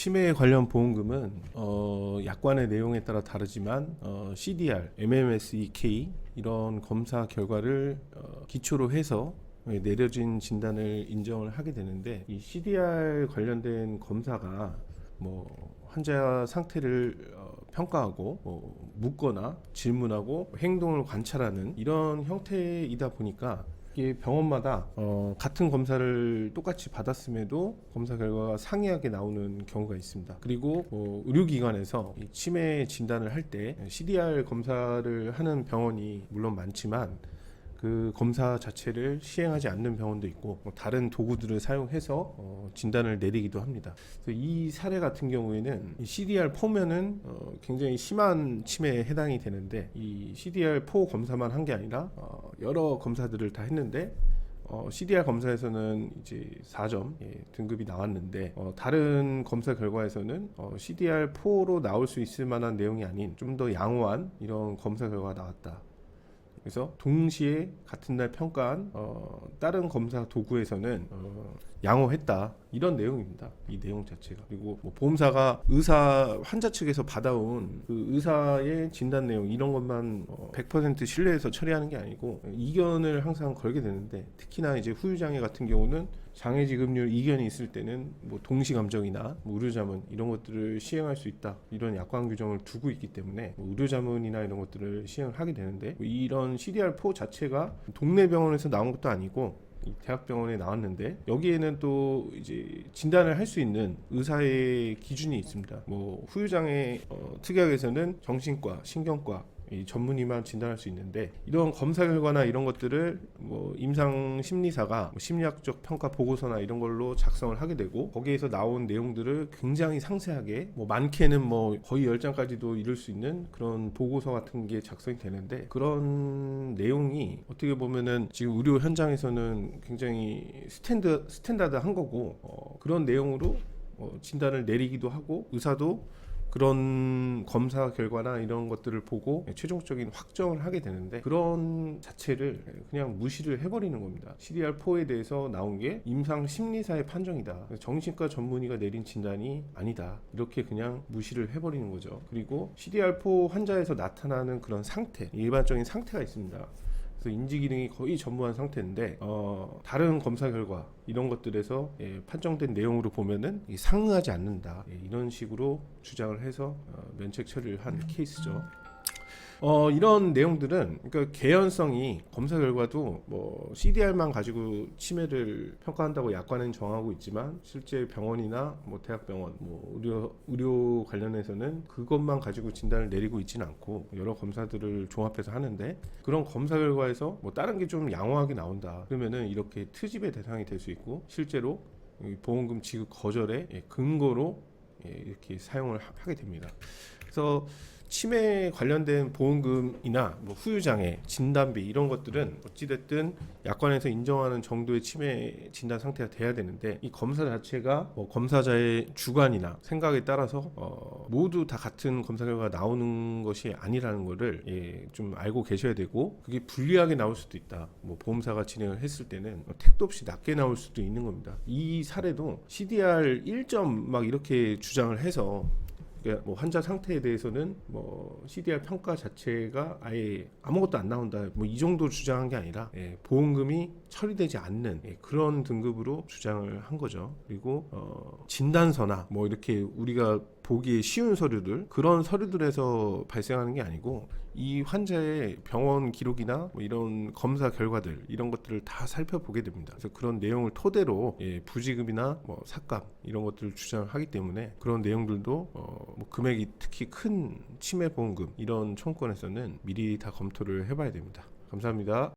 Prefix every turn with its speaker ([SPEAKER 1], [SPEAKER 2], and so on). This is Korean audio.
[SPEAKER 1] 치매 관련 보험금은 약관의 내용에 따라 다르지만 CDR, MMSEK 이런 검사 결과를 기초로 해서 내려진 진단을 인정을 하게 되는데, 이 CDR 관련된 검사가 환자 상태를 평가하고 묻거나 질문하고 행동을 관찰하는 이런 형태이다 보니까 이게 병원마다 같은 검사를 똑같이 받았음에도 검사 결과가 상이하게 나오는 경우가 있습니다. 그리고 의료기관에서 이 치매 진단을 할 때 CDR 검사를 하는 병원이 물론 많지만 그 검사 자체를 시행하지 않는 병원도 있고 다른 도구들을 사용해서 진단을 내리기도 합니다. 그래서 이 사례 같은 경우에는 CDR4면은 굉장히 심한 치매에 해당이 되는데, 이 CDR4 검사만 한 게 아니라 여러 검사들을 다 했는데 CDR 검사에서는 이제 4점 등급이 나왔는데, 다른 검사 결과에서는 CDR4로 나올 수 있을 만한 내용이 아닌 좀 더 양호한 이런 검사 결과가 나왔다. 그래서 동시에 같은 날 평가한 다른 검사 도구에서는 양호했다, 이런 내용입니다. 이 내용 자체가. 그리고 보험사가 환자 측에서 받아온 그 의사의 진단 내용 이런 것만 100% 신뢰해서 처리하는 게 아니고 이견을 항상 걸게 되는데, 특히나 이제 후유장애 같은 경우는 장애 지급률 이견이 있을 때는 동시 감정이나 의료자문 이런 것들을 시행할 수 있다, 이런 약관 규정을 두고 있기 때문에 의료자문이나 이런 것들을 시행을 하게 되는데, 이런 CDR4 자체가 동네 병원에서 나온 것도 아니고 대학병원에 나왔는데, 여기에는 또 이제 진단을 할 수 있는 의사의 기준이 있습니다. 후유장애 특약에서는 정신과, 신경과 이 전문의만 진단할 수 있는데, 이런 검사 결과나 이런 것들을 임상 심리사가 심리학적 평가 보고서나 이런 걸로 작성을 하게 되고, 거기에서 나온 내용들을 굉장히 상세하게 많게는 거의 10장까지도 이룰 수 있는 그런 보고서 같은 게 작성이 되는데, 그런 내용이 어떻게 보면은 지금 의료 현장에서는 굉장히 스탠다드한 거고, 그런 내용으로 진단을 내리기도 하고, 의사도 그런 검사 결과나 이런 것들을 보고 최종적인 확정을 하게 되는데, 그런 자체를 그냥 무시를 해버리는 겁니다. CDR4에 대해서 나온 게 임상 심리사의 판정이다, 정신과 전문의가 내린 진단이 아니다, 이렇게 그냥 무시를 해버리는 거죠. 그리고 CDR4 환자에서 나타나는 그런 상태, 일반적인 상태가 있습니다. 인지 기능이 거의 전무한 상태인데, 다른 검사 결과 이런 것들에서 판정된 내용으로 보면은 상응하지 않는다, 이런 식으로 주장을 해서 면책 처리를 한 케이스죠. 이런 내용들은, 그러니까 개연성이, 검사 결과도 CDR만 가지고 치매를 평가한다고 약관은 정하고 있지만, 실제 병원이나 대학병원, 의료 관련해서는 그것만 가지고 진단을 내리고 있지는 않고 여러 검사들을 종합해서 하는데, 그런 검사 결과에서 다른 게 좀 양호하게 나온다 그러면은 이렇게 트집의 대상이 될 수 있고, 실제로 보험금 지급 거절의 근거로 이렇게 사용을 하게 됩니다. 그래서 치매 관련된 보험금이나 후유장애, 진단비 이런 것들은 어찌됐든 약관에서 인정하는 정도의 치매 진단 상태가 돼야 되는데, 이 검사 자체가 검사자의 주관이나 생각에 따라서 모두 다 같은 검사 결과가 나오는 것이 아니라는 거를 좀 알고 계셔야 되고, 그게 불리하게 나올 수도 있다. 보험사가 진행을 했을 때는 택도 없이 낮게 나올 수도 있는 겁니다. 이 사례도 CDR 1점 이렇게 주장을 해서, 환자 상태에 대해서는 CDR 평가 자체가 아예 아무것도 안 나온다, 이 정도 주장한 게 아니라 보험금이 처리되지 않는 그런 등급으로 주장을 한 거죠. 그리고 진단서나 이렇게 우리가 보기에 쉬운 서류들, 그런 서류들에서 발생하는 게 아니고, 이 환자의 병원 기록이나 이런 검사 결과들 이런 것들을 다 살펴보게 됩니다. 그래서 그런 내용을 토대로 부지급이나 삭감 이런 것들을 주장을 하기 때문에, 그런 내용들도 금액이 특히 큰 치매 보험금 이런 청구권에서는 미리 다 검토를 해봐야 됩니다. 감사합니다.